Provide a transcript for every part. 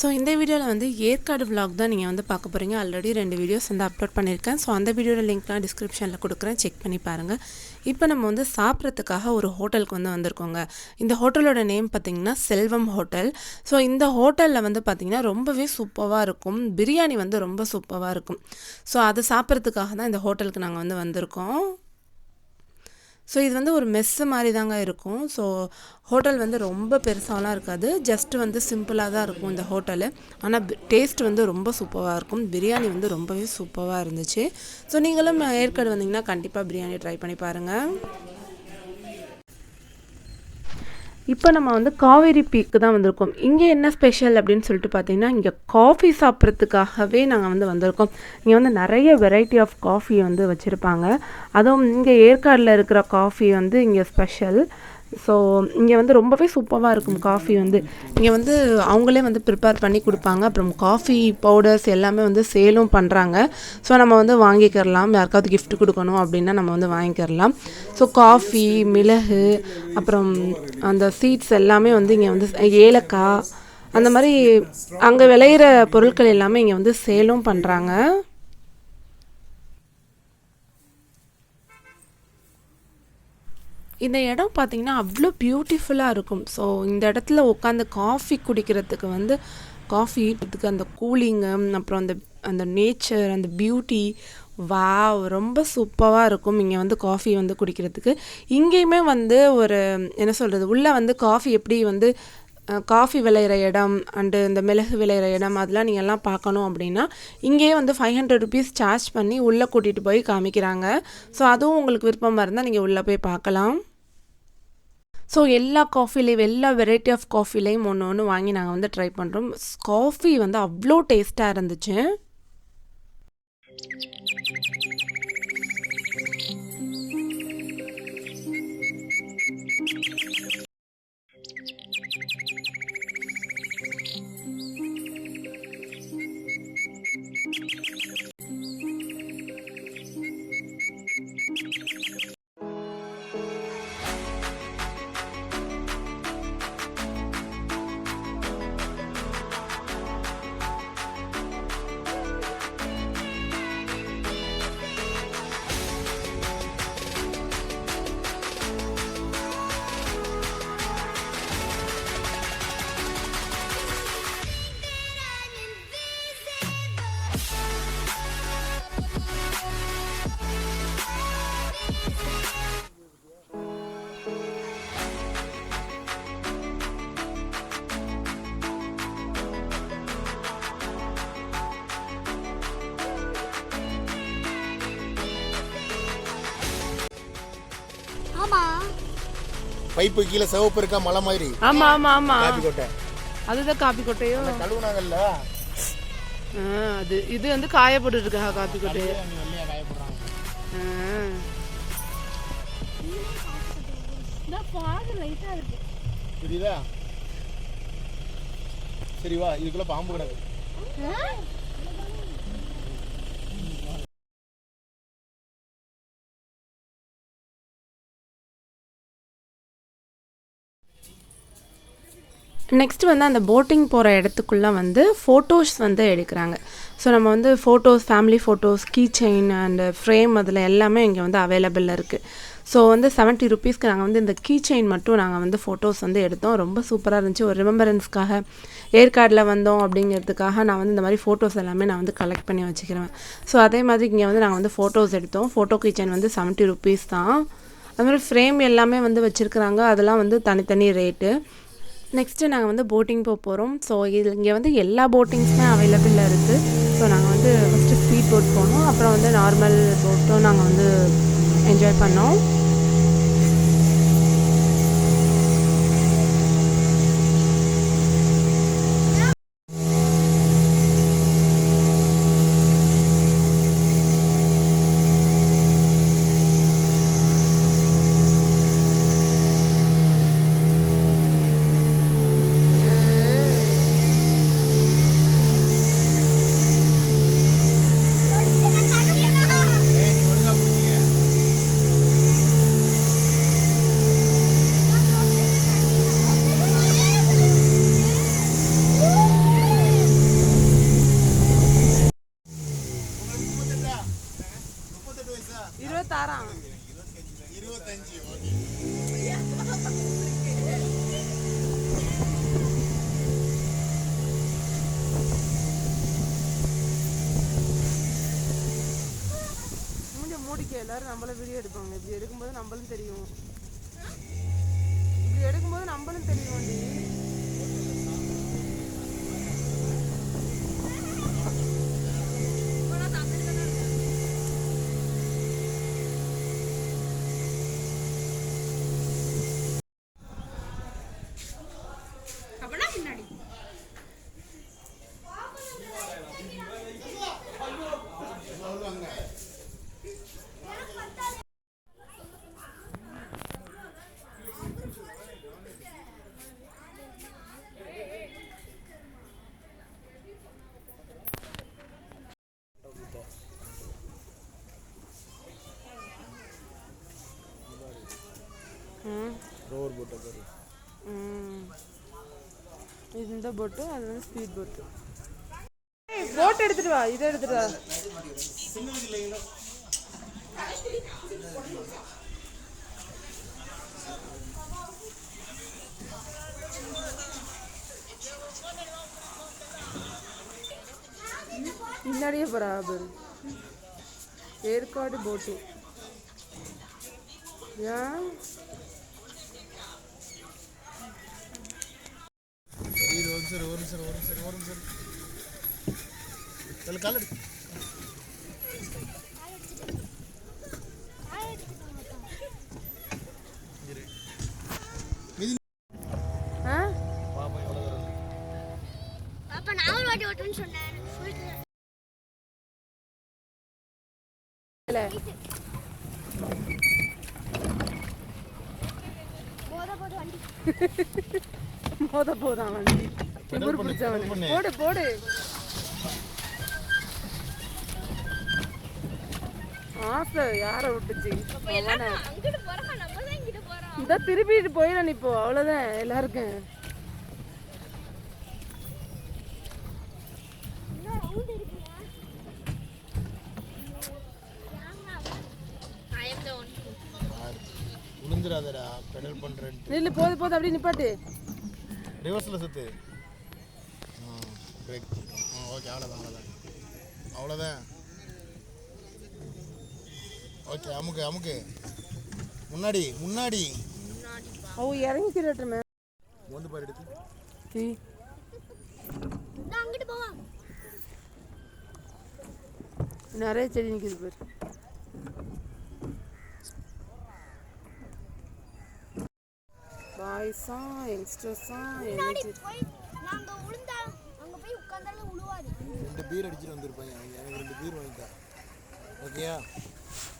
So இந்த வீடியோவில் வந்து ஏற்காடு vlog தான் நீங்கள் வந்து பார்க்க போகிறீங்க. ஆல்ரெடி 2 வீடியோஸ் வந்து அப்லோட் பண்ணியிருக்கேன். ஸோ அந்த வீடியோட லிங்க்லாம் டிஸ்கிரிப்ஷனில் கொடுக்குறேன், செக் பண்ணி பாருங்கள். இப்போ நம்ம வந்து சாப்பிட்றதுக்காக ஒரு ஹோட்டலுக்கு வந்து வந்திருக்கோங்க. இந்த ஹோட்டலோட நேம் பார்த்திங்கன்னா செல்வம் ஹோட்டல். ஸோ இந்த ஹோட்டலில் வந்து பார்த்திங்கன்னா ரொம்பவே சூப்பராக இருக்கும். பிரியாணி வந்து ரொம்ப சூப்பராக இருக்கும். ஸோ அதை சாப்பிட்றதுக்காக தான் இந்த ஹோட்டலுக்கு நாங்கள் வந்து வந்திருக்கோம். ஸோ இது வந்து ஒரு மெஸ்ஸு மாதிரி தாங்க இருக்கும். ஸோ ஹோட்டல் வந்து ரொம்ப பெருசாலாம் இருக்காது, ஜஸ்ட் வந்து சிம்பிளாக தான் இருக்கும் இந்த ஹோட்டலு. ஆனால் டேஸ்ட் வந்து ரொம்ப சூப்பராக இருக்கும். பிரியாணி வந்து ரொம்பவே சூப்பராக இருந்துச்சு. ஸோ நீங்களும் ஏற்காடு வந்தீங்கன்னா கண்டிப்பாக பிரியாணி ட்ரை பண்ணி பாருங்கள். இப்போ நம்ம வந்து காவேரி பீக்கு தான் வந்திருக்கோம். இங்கே என்ன ஸ்பெஷல் அப்படின்னு சொல்லிட்டு பார்த்தீங்கன்னா, இங்கே காஃபி சாப்பிட்றதுக்காகவே நாங்கள் வந்து வந்திருக்கோம். இங்கே வந்து நிறைய வெரைட்டி ஆஃப் காஃபி வந்து வச்சுருப்பாங்க. அதுவும் இங்கே ஏற்காடில் இருக்கிற காஃபி வந்து இங்கே ஸ்பெஷல். ஸோ இங்கே வந்து ரொம்பவே சூப்பராக இருக்கும் காஃபி வந்து. இங்கே வந்து அவங்களே வந்து ப்ரிப்பேர் பண்ணி கொடுப்பாங்க. அப்புறம் காஃபி பவுடர்ஸ் எல்லாமே வந்து சேலும் பண்ணுறாங்க. ஸோ நம்ம வந்து வாங்கிக்கிறலாம். யாருக்காவது கிஃப்ட் கொடுக்கணும் அப்படின்னா நம்ம வந்து வாங்கிக்கிறலாம். ஸோ காஃபி, மிளகு, அப்புறம் அந்த சீட்ஸ் எல்லாமே வந்து இங்கே வந்து ஏலக்காய், அந்த மாதிரி அங்கே விளையிற பொருட்கள் எல்லாமே இங்கே வந்து சேலும் பண்ணுறாங்க. இந்த இடம் பார்த்திங்கன்னா அவ்வளோ பியூட்டிஃபுல்லாக இருக்கும். ஸோ இந்த இடத்துல உட்காந்து காஃபி குடிக்கிறதுக்கு வந்து காஃபி அந்த கூலிங்கு, அப்புறம் அந்த அந்த நேச்சர், அந்த பியூட்டி, வாவ், ரொம்ப சூப்பராக இருக்கும் இங்கே வந்து காஃபி வந்து குடிக்கிறதுக்கு. இங்கேயுமே வந்து ஒரு என்ன சொல்கிறது, உள்ளே வந்து காஃபி எப்படி வந்து காஃபி விளையிற இடம் அண்டு இந்த மிளகு விளையிற இடம் அதெல்லாம் நீங்கள் எல்லாம் பார்க்கணும் அப்படின்னா இங்கேயே வந்து 500 ருபீஸ் சார்ஜ் பண்ணி உள்ளே கூட்டிகிட்டு போய் காமிக்கிறாங்க. ஸோ அதுவும் உங்களுக்கு விருப்பமாக இருந்தால் நீங்கள் உள்ளே போய் பார்க்கலாம். ஸோ எல்லா காஃபிலையும் எல்லா வெரைட்டி ஆஃப் காஃபிலையும் ஒன்று ஒன்று வாங்கி நாங்கள் வந்து ட்ரை பண்ணுறோம். காஃபி வந்து அவ்வளோ டேஸ்ட்டாக இருந்துச்சு. பைப்பு கீழே சிவப்பு இருக்கா மலை மாதிரி. ஆமா ஆமா ஆமா, காபி கொட்டை. அதுதான் காபி கொட்டையோ கழுவுனாங்கல்ல. அது இது வந்து காயப்பட்டு இருக்கா காபி கொட்டை. வெள்ளையா காய போடுறாங்க. புரியுதா? சரி வா, இதுக்குள்ள பாம்பு கிடக்கு. நெக்ஸ்ட் வந்து அந்த போட்டிங் போகிற இடத்துக்குள்ளே வந்து ஃபோட்டோஸ் வந்து எடுக்கிறாங்க. ஸோ நம்ம வந்து photos, family photos, key chain and frame அதில் எல்லாமே இங்கே வந்து அவைலபிளாக இருக்குது. ஸோ வந்து 70 ருபீஸ்க்கு நாங்கள் வந்து இந்த கீ செயின் மட்டும் நாங்கள் வந்து ஃபோட்டோஸ் வந்து எடுத்தோம். ரொம்ப சூப்பராக இருந்துச்சு. ஒரு ரிமெம்பரன்ஸ்க்காக ஏற்காடில் வந்தோம் அப்படிங்கிறதுக்காக நான் வந்து இந்த மாதிரி ஃபோட்டோஸ் எல்லாமே நான் வந்து கலெக்ட் பண்ணி வச்சுக்கிறேன். ஸோ அதே மாதிரி இங்கே வந்து நாங்கள் வந்து ஃபோட்டோஸ் எடுத்தோம். ஃபோட்டோ கீ செயின் வந்து 70 ருபீஸ் தான். அது மாதிரி ஃப்ரேம் எல்லாமே வந்து வச்சுருக்குறாங்க. அதெல்லாம் வந்து தனித்தனி ரேட்டு. நெக்ஸ்ட்டு நாங்கள் வந்து போட்டிங் போகிறோம். ஸோ இங்கே வந்து எல்லா போட்டிங்ஸுமே அவைலபிளாக இருக்குது. ஸோ நாங்கள் வந்து ஃபஸ்ட்டு ஸ்பீட் போட் போனோம், அப்புறம் வந்து நார்மல் போட்டும் நாங்கள் வந்து என்ஜாய் பண்ணோம். ஓகே எல்லாரும் நம்மள வீடியோ எடுப்பாங்க. இப்படி எடுக்கும்போது நம்மளும் தெரியும். இப்படி எடுக்கும்போது நம்மளும் தெரியும்டி. ரோவர் போட் பாரு. இது இந்த போட்டு, அது வந்து ஸ்பீட் போட்டு. போட் எடுத்துட்டு வா, இதை எடுத்துட்டு வா. முன்னாடியே பராபர் ஏற்காடு போட்டு. ஏன் மோத போதான் வண்டி. திமிரு பிடிச்சவனே. போடு போடு. ஆசை யாரை விட்டுச்சு? இந்த திருப்பிட்டு போயிடணும் இப்போ. அவ்வளோதான் எல்லாருக்கும். உளுந்துராதடா பெடல் பண்றேன். நில்லு, போது போது அப்படியே நிப்பாட்டு. ரிவர்ஸ்ல சுத்து. பிரேக். ஓகே அவ்வளோதான். ஓகே அமுக்கு அமுக்கு. முன்னாடி முன்னாடி அவ இறங்கி திரட்டுமே. வந்து பாரு எடுத்து. நான் அங்கிட்டு போவா. நிறைய செடி நிக்குது பாரு. பாய்ஸா யங்ஸ்டர்ஸா முன்னாடி போய் நாங்க உளுந்தா அங்க போய் உட்கார்ந்தால உழுவாது. 2 பீர் அடிச்சிட்டு வந்திருப்பாங்க. எனக்கு 2 பீர் வாங்கிட்டா. ஓகேயா?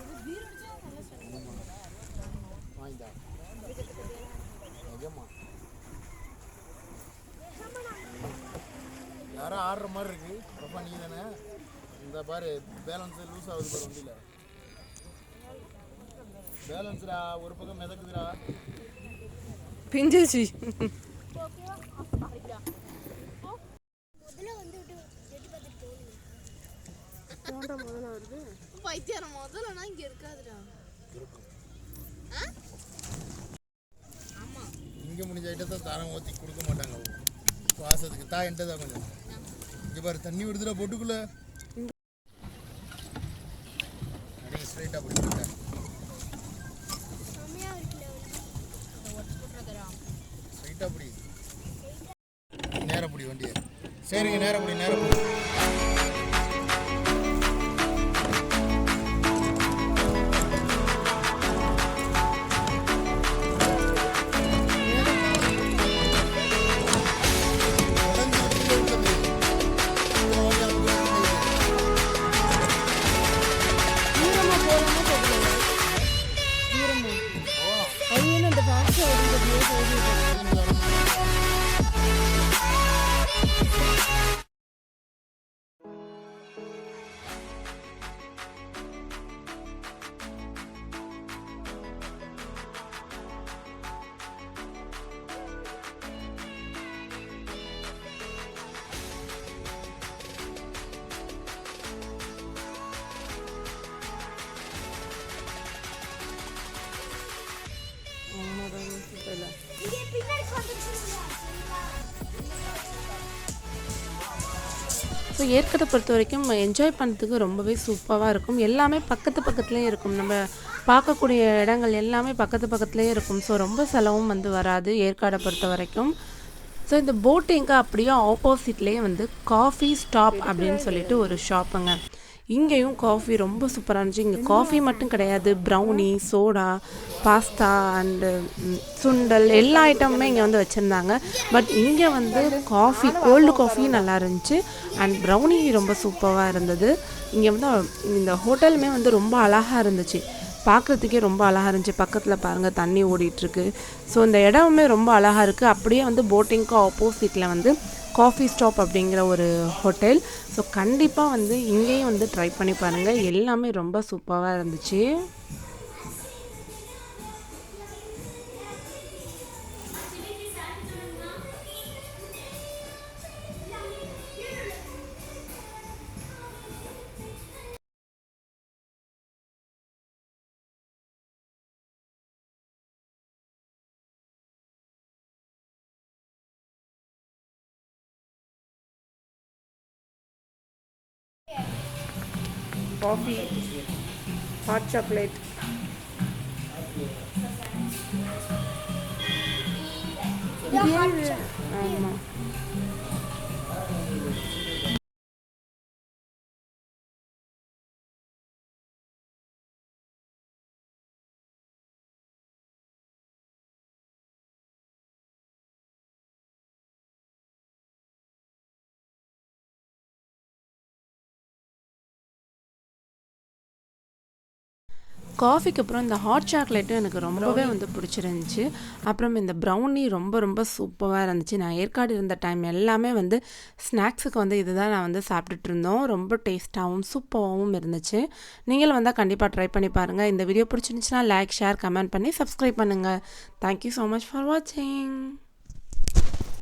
ஒரு பீர் அடிச்சா நல்லா சொல்லுங்க. வாங்கிட்டா. நிஜமா. யாரோ ஆடுற மாதிரி இருக்கு. ரொம்ப நீ தானே? இந்த பாரு பேலன்ஸ் லூஸ் ஆகுது பாரு வண்டியில. பேலன்ஸ்டா ஒரு பக்கம் மிதக்குதுடா. பிஞ்சிச்சு. ஓகேவா? அப்படிடா. முதல்ல வந்து எட்டி பார்த்துட்டு போறீங்க. போண்டா முதல்ல வருது. பைத்தியாரம் முதல்லனா இங்க இருக்காதுடா. இருக்கும். ஆமா. இங்க முடிஞ்ச ஐட்டத்தை தாரம் ஊற்றி கொடுக்க மாட்டாங்க. வாசத்துக்கு தா என்கிட்ட தான் கொஞ்சம். இங்க பாரு தண்ணி விடுதுடா பொட்டுக்குள்ள. அப்படியே ஸ்ட்ரைட்டா போயிட்டு செமையா இருக்குல. வாட்ச் பண்றதடா. ஸ்ட்ரைட்டா புடி. நேரா புடி வண்டியை. சரிங்க நேரா புடி. ஸோ ஏற்காடை பொறுத்த வரைக்கும் என்ஜாய் பண்ணுறதுக்கு ரொம்பவே சூப்பராக இருக்கும். எல்லாமே பக்கத்துலேயே இருக்கும். நம்ம பார்க்கக்கூடிய இடங்கள் எல்லாமே பக்கத்துலேயே இருக்கும். ஸோ ரொம்ப செலவும் வந்து வராது ஏற்காடை பொறுத்த வரைக்கும். ஸோ இந்த போட்டிங்க்கு அப்படியே ஆப்போசிட்லேயே வந்து காஃபி ஸ்டாப் அப்படின்னு சொல்லிட்டு ஒரு ஷாப்புங்க. இங்கேயும் காஃபி ரொம்ப சூப்பராக இருந்துச்சு. இங்கே காஃபி மட்டும் கிடையாது, ப்ரௌனி, சோடா, பாஸ்தா அண்டு சுண்டல் எல்லா ஐட்டமுமே இங்கே வந்து வச்சுருந்தாங்க. பட் இங்கே வந்து காஃபி, கோல்டு காஃபி நல்லா இருந்துச்சு அண்ட் ப்ரௌனி ரொம்ப சூப்பராக இருந்தது. இங்கே வந்து இந்த ஹோட்டலுமே வந்து ரொம்ப அழகாக இருந்துச்சு, பார்க்குறதுக்கே ரொம்ப அழகாக இருந்துச்சு. பக்கத்தில் பாருங்கள் தண்ணி ஓடிட்டுருக்கு. ஸோ இந்த இடமுமே ரொம்ப அழகாக இருக்குது. அப்படியே வந்து போட்டிங்க்கு ஆப்போசிட்டில் வந்து காஃபி ஸ்டாப் அப்படிங்கிற ஒரு ஹோட்டல். ஸோ கண்டிப்பாக வந்து இங்கேயும் வந்து ட்ரை பண்ணி பாருங்கள். எல்லாமே ரொம்ப சூப்பராக இருந்துச்சு. Coffee, hot chocolate. ஆமாம். காஃபிக்கு அப்புறம் இந்த ஹாட் சாக்லேட்டும் எனக்கு ரொம்பவே வந்து பிடிச்சிருந்துச்சி. அப்புறம் இந்த ப்ரௌனி ரொம்ப ரொம்ப சூப்பராக இருந்துச்சு. நான் ஏற்காடு இருந்த டைம் எல்லாமே வந்து ஸ்நாக்ஸுக்கு வந்து இதுதான் நான் வந்து சாப்பிட்டுட்டு இருந்தோம். ரொம்ப டேஸ்ட்டாகவும் சூப்பராகவும் இருந்துச்சு. நீங்களும் வந்தால் கண்டிப்பாக ட்ரை பண்ணி பாருங்கள். இந்த வீடியோ பிடிச்சிருந்துச்சுன்னா லைக், ஷேர், கமெண்ட் பண்ணி சப்ஸ்கிரைப் பண்ணுங்கள். தேங்க்யூ ஸோ மச் ஃபார் வாட்சிங்.